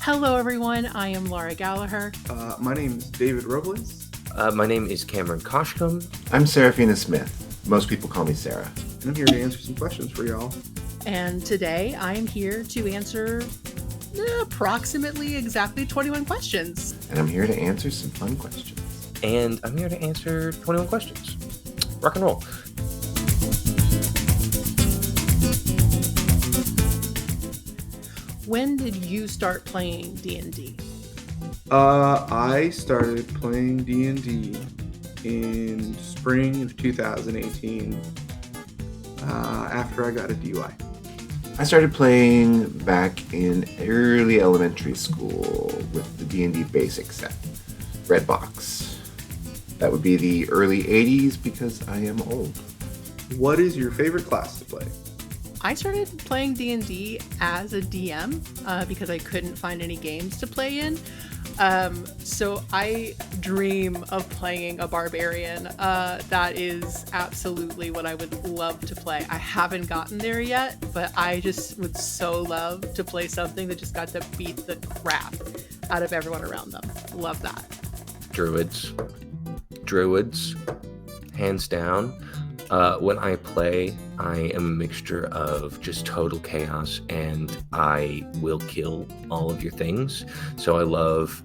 Hello, everyone. I am Laura Gallagher. My name is David Robles. My name is Cameron Koshcom. I'm Serafina Smith. Most people call me Sarah. And I'm here to answer some questions for y'all. And today I am here to answer approximately exactly 21 questions. And I'm here to answer some fun questions. And I'm here to answer 21 questions. Rock and roll. When did you start playing D&D? I started playing D&D in spring of 2018 after I got a DUI. I started playing back in early elementary school with the D&D basic set, Red Box. That would be the early 80s because I am old. What is your favorite class to play? I started playing D&D as a DM because I couldn't find any games to play in. So I dream of playing a barbarian. That is absolutely what I would love to play. I haven't gotten there yet, but I just would so love to play something that just got to beat the crap out of everyone around them. Love that. Druids, hands down. When I play, I am a mixture of just total chaos and I will kill all of your things. So I love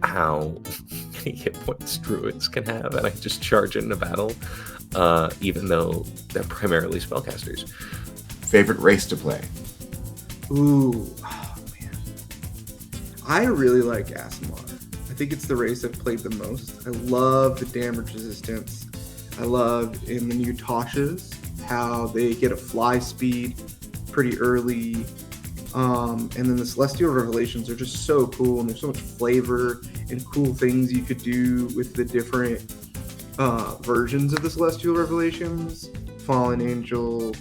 how many hit points druids can have, and I just charge into battle, even though they're primarily spellcasters. Favorite race to play? Ooh, oh man. I really like Aasimar. I think it's the race I've played the most. I love the damage resistance. I love in the new Toshas how they get a fly speed pretty early. And then the Celestial Revelations are just so cool, and there's so much flavor and cool things you could do with the different versions of the Celestial Revelations. Fallen Angel,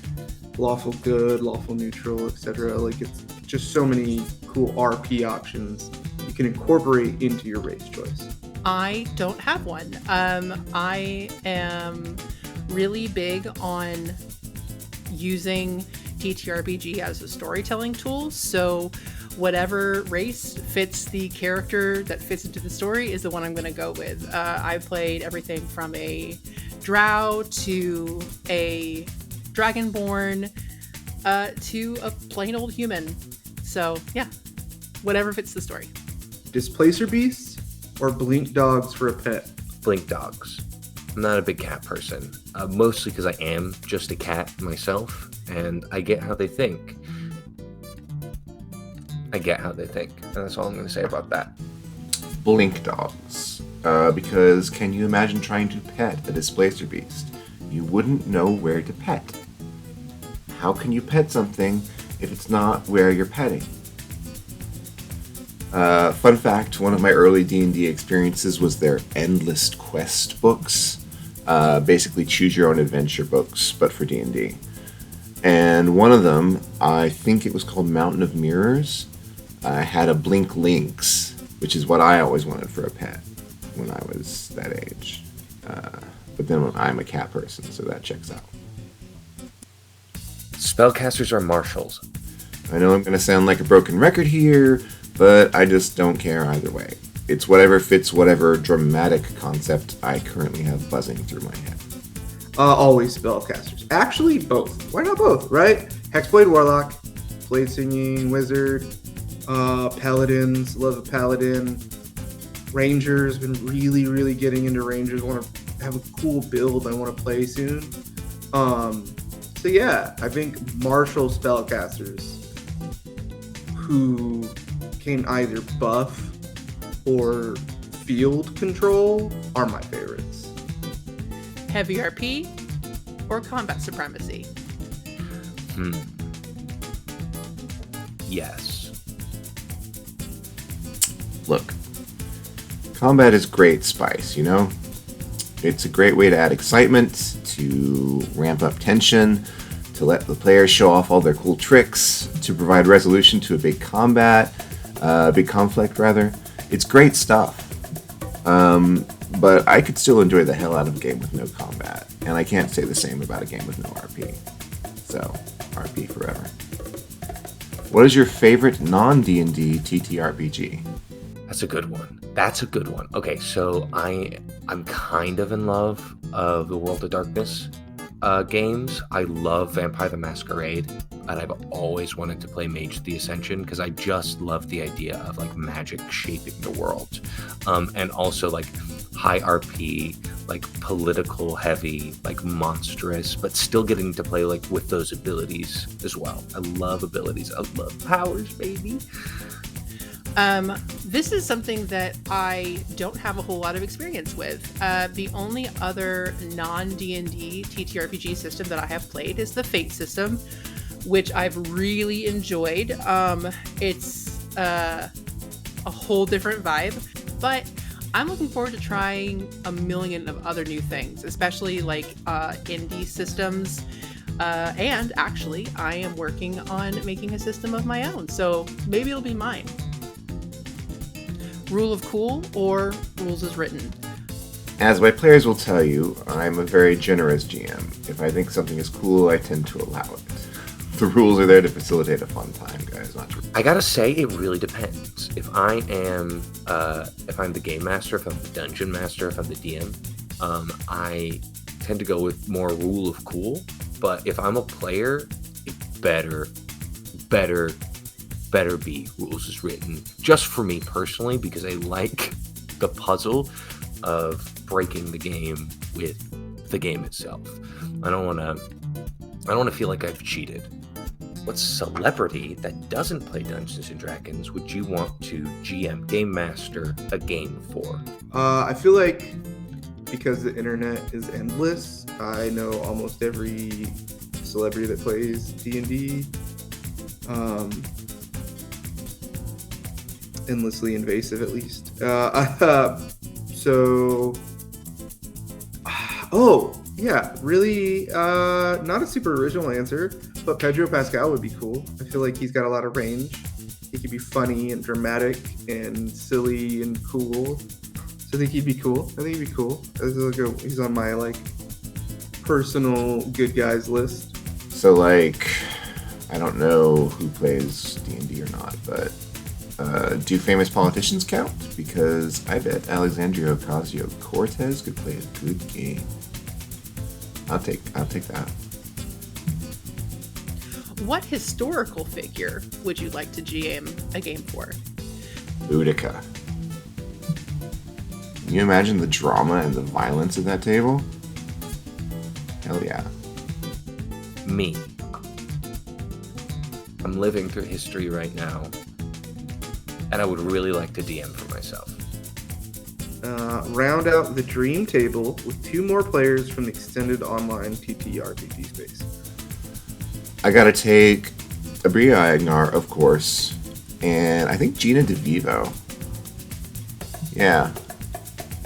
Lawful Good, Lawful Neutral, etc. Like, it's just so many cool RP options you can incorporate into your race choice. I don't have one. I am really big on using TTRPG as a storytelling tool. So whatever race fits the character that fits into the story is the one I'm going to go with. I've played everything from a drow to a dragonborn to a plain old human. So yeah, whatever fits the story. Displacer beasts or blink dogs for a pet? Blink dogs. I'm not a big cat person, mostly because I am just a cat myself, and I get how they think. And that's all I'm going to say about that. Blink dogs. Because can you imagine trying to pet a displacer beast? You wouldn't know where to pet. How can you pet something if it's not where you're petting? Fun fact, one of my early D&D experiences was their Endless Quest books. Basically choose your own adventure books, but for D&D. And one of them, I think it was called Mountain of Mirrors, had a Blink Lynx, which is what I always wanted for a pet when I was that age. But then I'm a cat person, so that checks out. Spellcasters are marshals. I know I'm going to sound like a broken record here, but I just don't care either way. It's whatever fits whatever dramatic concept I currently have buzzing through my head. Always spellcasters. Actually, both. Why not both, right? Hexblade Warlock, Blade Singing Wizard, Paladins, love a Paladin. Rangers, been really, really getting into Rangers. Want to have a cool build I want to play soon. So yeah, I think martial spellcasters who can either buff or field control are my favorites. Heavy RP or combat supremacy? Yes. Look, combat is great spice, you know? It's a great way to add excitement, to ramp up tension, to let the players show off all their cool tricks, to provide resolution to a big conflict rather. It's great stuff. But I could still enjoy the hell out of a game with no combat, and I can't say the same about a game with no RP. So, RP forever. What is your favorite non-D&D TTRPG? That's a good one. Okay, so I'm kind of in love of the World of Darkness games. I love Vampire the Masquerade, and I've always wanted to play Mage the Ascension because I just love the idea of like magic shaping the world, and also like high RP, like political heavy, like monstrous, but still getting to play like with those abilities as well. I love abilities. I love powers, baby. This is something that I don't have a whole lot of experience with. The only other non-D&D TTRPG system that I have played is the Fate system, which I've really enjoyed. It's a whole different vibe, but I'm looking forward to trying a million of other new things, especially like indie systems. And actually, I am working on making a system of my own, so maybe it'll be mine. Rule of cool or rules as written? As my players will tell you, I'm a very generous GM. If I think something is cool, I tend to allow it. The rules are there to facilitate a fun time, guys. I gotta say, it really depends. If I'm the game master, if I'm the dungeon master, if I'm the DM, I tend to go with more rule of cool. But if I'm a player, it better be rules as written, just for me personally, because I like the puzzle of breaking the game with the game itself. I don't want to feel like I've cheated. What celebrity that doesn't play Dungeons and Dragons would you want to GM, game master a game for? I feel like because the internet is endless, I know almost every celebrity that plays D&D. Endlessly invasive, at least. Really, not a super original answer, but Pedro Pascal would be cool. I feel like he's got a lot of range. He could be funny and dramatic and silly and cool. So I think he'd be cool. He's on my like personal good guys list. So like, I don't know who plays D&D or not, but do famous politicians count? Because I bet Alexandria Ocasio-Cortez could play a good game. I'll take that. What historical figure would you like to GM a game for? Boudica. Can you imagine the drama and the violence at that table? Hell yeah. Me. I'm living through history right now, and I would really like to DM for myself. Round out the dream table with 2 more players from the extended online TTRPG space. I gotta take Abria Agnar, of course, and I think Gina DeVivo. Yeah.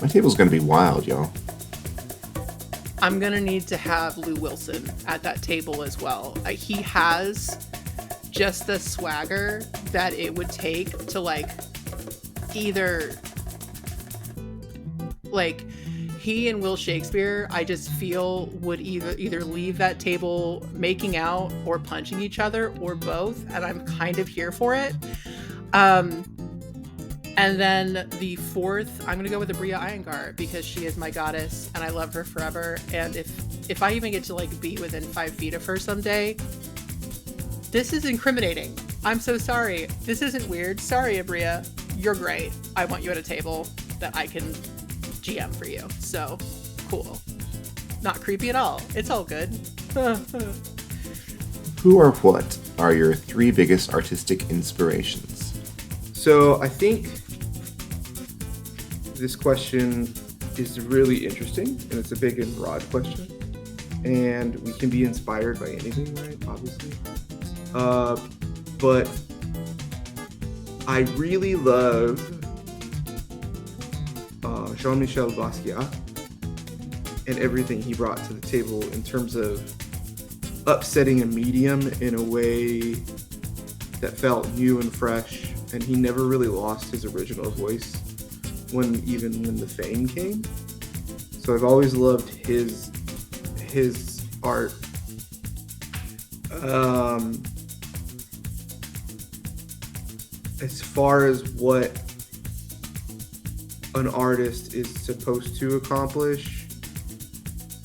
My table's gonna be wild, y'all. I'm gonna need to have Lou Wilson at that table as well. He has just the swagger that it would take to like either like he and Will Shakespeare, I just feel would either leave that table making out or punching each other or both, and I'm kind of here for it. And then the 4th, I'm gonna go with Abria Iyengar because she is my goddess and I love her forever. And if I even get to like be within 5 feet of her someday, this is incriminating. I'm so sorry. This isn't weird. Sorry, Abria. You're great. I want you at a table that I can GM for you. So cool. Not creepy at all. It's all good. Who or what are your 3 biggest artistic inspirations? So I think this question is really interesting, and it's a big and broad question. And we can be inspired by anything, right? Obviously. But I really love Jean-Michel Basquiat and everything he brought to the table in terms of upsetting a medium in a way that felt new and fresh, and he never really lost his original voice when the fame came. So I've always loved his art. as far as what an artist is supposed to accomplish,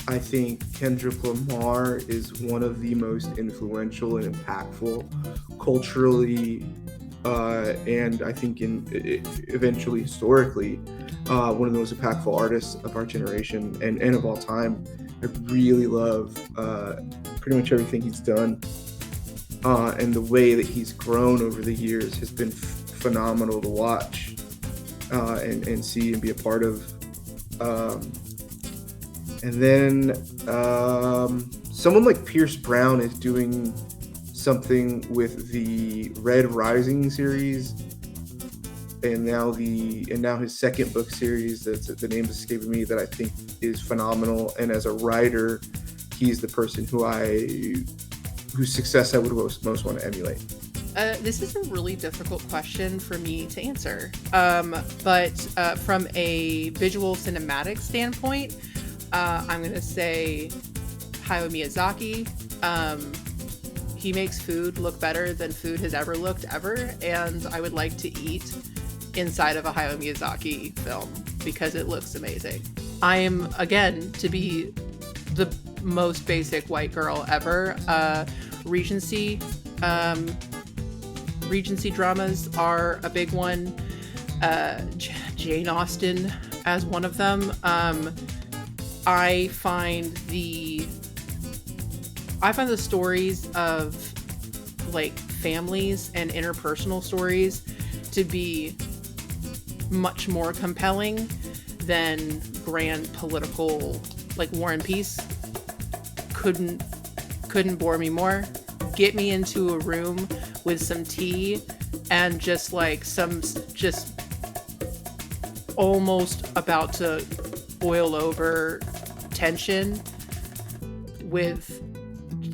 I think Kendrick Lamar is one of the most influential and impactful culturally, and I think eventually historically, one of the most impactful artists of our generation and of all time. I really love pretty much everything he's done, and the way that he's grown over the years has been phenomenal to watch and see and be a part of. And then someone like Pierce Brown is doing something with the Red Rising series, and now his second book series, that's the name is escaping me, that I think is phenomenal. And as a writer, he's the person whose success I would most want to emulate. This is a really difficult question for me to answer, but from a visual cinematic standpoint, I'm going to say Hayao Miyazaki. He makes food look better than food has ever looked ever, and I would like to eat inside of a Hayao Miyazaki film because it looks amazing. I am, again, to be the most basic white girl ever, Regency dramas are a big one. Jane Austen as one of them. I find the stories of like families and interpersonal stories to be much more compelling than grand political, like War and Peace. Couldn't bore me more. Get me into a room with some tea and just almost about to boil over tension with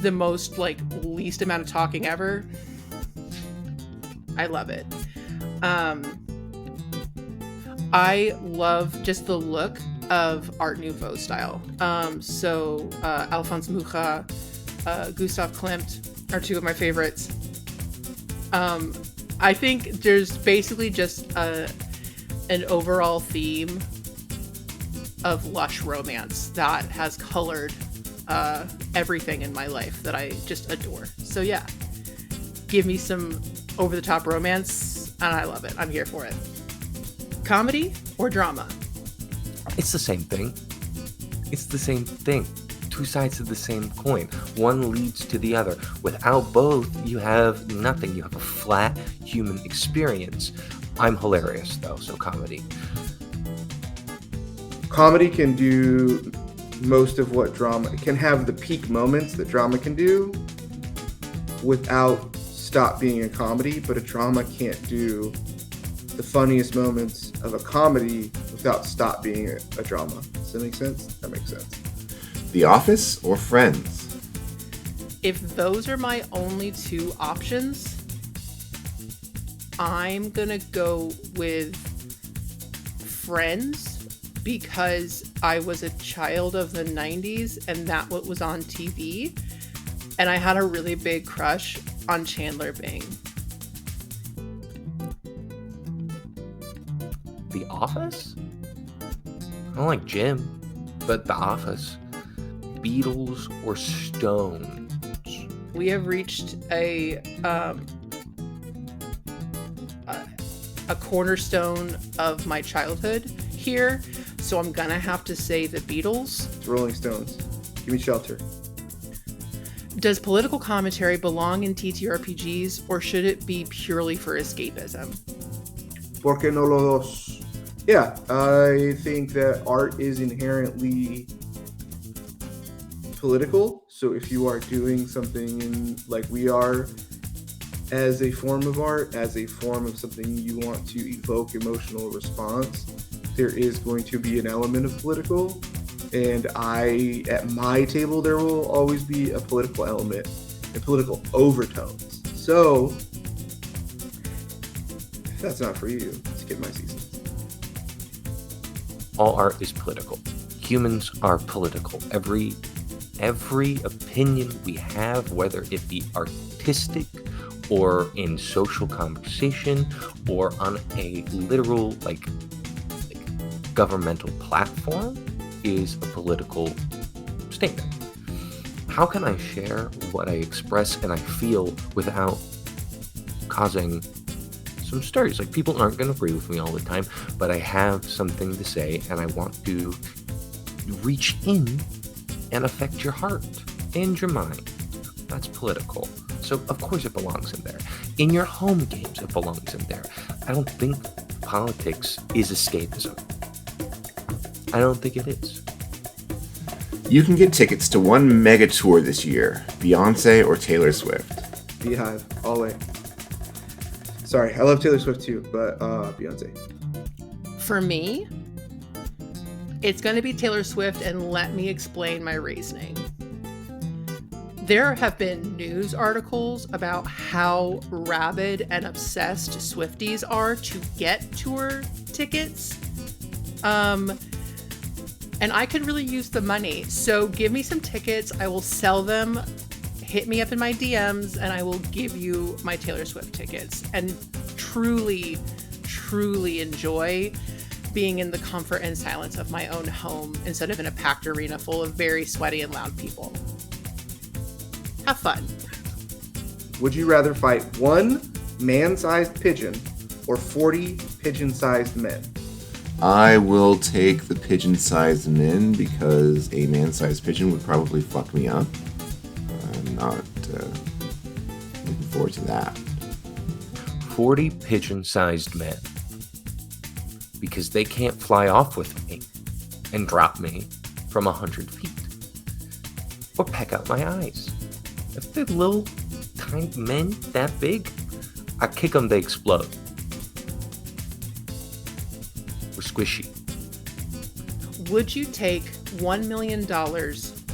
the most least amount of talking ever. I love it. I love just the look of Art Nouveau style. So Alphonse Mucha, Gustav Klimt are two of my favorites. I think there's basically just an overall theme of lush romance that has colored everything in my life that I just adore. So yeah, give me some over-the-top romance and I love it. I'm here for it. Comedy or drama? It's the same thing. It's the same thing. Two sides of the same coin. One leads to the other. Without both, you have nothing. You have a flat human experience. I'm hilarious, though, so comedy. Comedy can do most of what drama... It can have the peak moments that drama can do without stop being a comedy, but a drama can't do the funniest moments of a comedy without stop being a drama. Does that make sense? That makes sense. The Office or Friends? If those are my only two options, I'm gonna go with Friends because I was a child of the 90s and that what was on TV, and I had a really big crush on Chandler Bing. The Office? I don't like Jim, but The Office. Beatles or Stones? We have reached a cornerstone of my childhood here, so I'm gonna have to say the Beatles. It's Rolling Stones. Give me Shelter. Does political commentary belong in TTRPGs, or should it be purely for escapism? ¿Por qué no los dos? Yeah, I think that art is inherently political. So if you are doing something like we are as a form of art, as a form of something you want to evoke emotional response, there is going to be an element of political. And at my table, there will always be a political element and political overtones. So if that's not for you, skip my seasons. All art is political. Humans are political. Every opinion we have, whether it be artistic or in social conversation, or on a literal, like governmental platform, is a political statement. How can I share what I express and I feel without causing some stirs? Like, people aren't going to agree with me all the time, but I have something to say, and I want to reach in and affect your heart and your mind. That's political. So of course it belongs in there. In your home games, it belongs in there. I don't think politics is escapism. I don't think it is. You can get tickets to one mega tour this year, Beyonce or Taylor Swift. Beehive, all the way. Sorry, I love Taylor Swift too, but Beyonce. For me, it's going to be Taylor Swift, and let me explain my reasoning. There have been news articles about how rabid and obsessed Swifties are to get tour tickets. And I could really use the money. So give me some tickets. I will sell them. Hit me up in my DMs and I will give you my Taylor Swift tickets. And truly, truly enjoy being in the comfort and silence of my own home instead of in a packed arena full of very sweaty and loud people. Have fun. Would you rather fight one man-sized pigeon or 40 pigeon-sized men? I will take the pigeon-sized men because a man-sized pigeon would probably fuck me up. I'm not looking forward to that. 40 pigeon-sized men. Because they can't fly off with me and drop me from 100 feet. Or peck out my eyes. If they're little, tiny men that big, I kick them, they explode. We're squishy. Would you take $1 million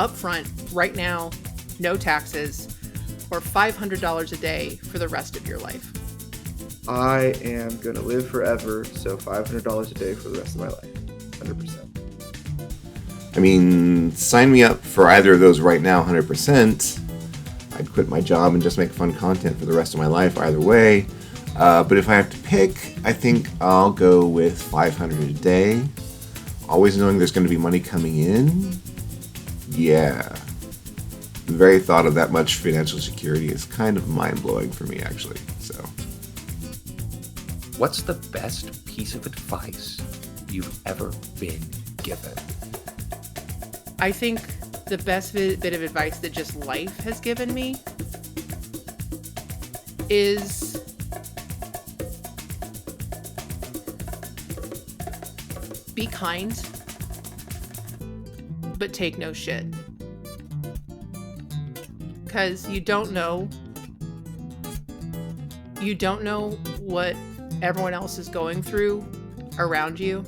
up front, right now, no taxes, or $500 a day for the rest of your life? I am going to live forever, so $500 a day for the rest of my life. 100%. I mean, sign me up for either of those right now, 100%. I'd quit my job and just make fun content for the rest of my life either way. But if I have to pick, I think I'll go with $500 a day. Always knowing there's going to be money coming in. Yeah. The very thought of that much financial security is kind of mind-blowing for me, actually. So, what's the best piece of advice you've ever been given? I think the best bit of advice that just life has given me is be kind, but take no shit. Because you don't know what everyone else is going through around you.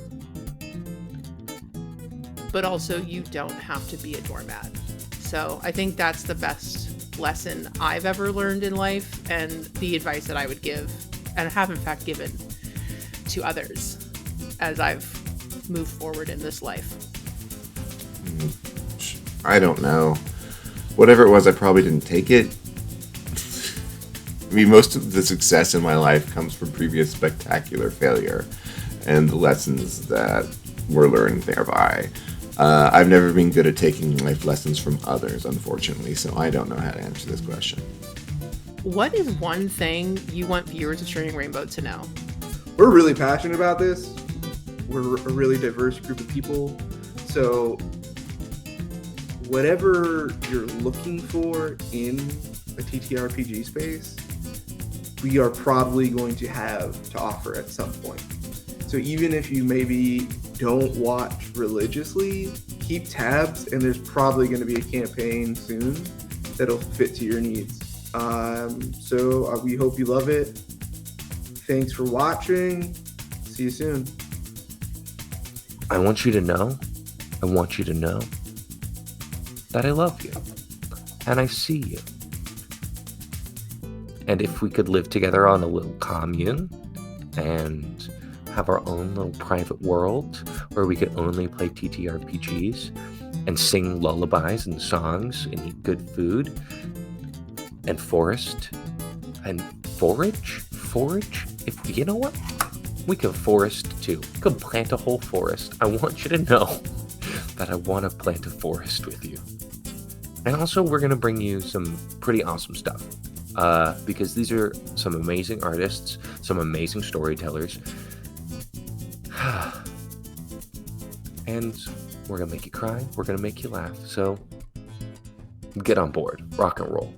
But also, you don't have to be a doormat. So I think that's the best lesson I've ever learned in life, and the advice that I would give, and have in fact given to others as I've moved forward in this life. I don't know. Whatever it was, I probably didn't take it. I mean, most of the success in my life comes from previous spectacular failure and the lessons that were learned thereby. I've never been good at taking life lessons from others, unfortunately, so I don't know how to answer this question. What is one thing you want viewers of Streaming Rainbow to know? We're really passionate about this. We're a really diverse group of people. So whatever you're looking for in a TTRPG space, we are probably going to have to offer at some point. So even if you maybe don't watch religiously, keep tabs, and there's probably going to be a campaign soon that'll fit to your needs. So we hope you love it. Thanks for watching. See you soon. I want you to know that I love you and I see you. And if we could live together on a little commune and have our own little private world where we could only play TTRPGs and sing lullabies and songs and eat good food and forest And forage? If you know what? We can forest too. We can plant a whole forest. I want you to know that I want to plant a forest with you. And also, we're going to bring you some pretty awesome stuff. Because these are some amazing artists, some amazing storytellers. And we're going to make you cry. We're going to make you laugh. So get on board. Rock and roll.